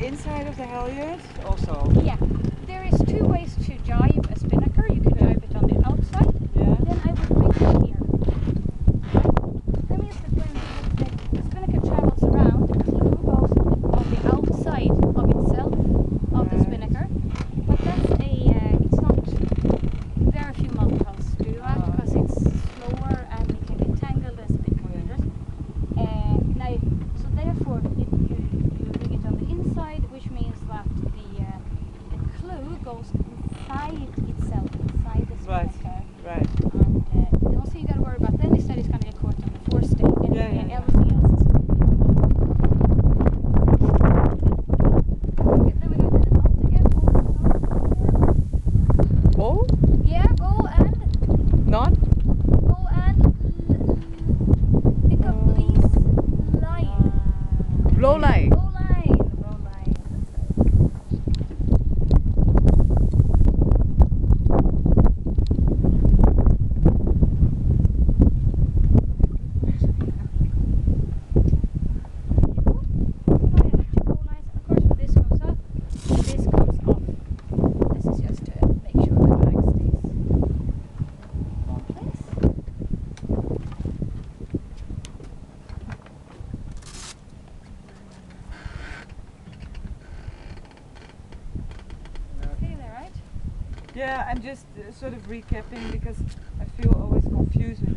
Inside of the halyard also? Yeah, there is two ways to jibe a spinnaker. You can jibe it on the outside, yeah. Then I would bring it here. That means that when the spinnaker travels around, the clue goes on the outside of itself, of the spinnaker. But that's it's not very few multiples do that because it's slower and it can get tangled and it's a bit more dangerous. So therefore, you bring it on the inside, which means that the clue goes inside itself, inside the spinnaker. Right. And the only thing you got to worry about then is that it's going to get caught on the forestay and everything else is then we're going to do the knot again. Oh? Yeah, go and Not? go and pick up these lines. Blow line. Blow line. Blow line. Yeah, I'm just sort of recapping because I feel always confused with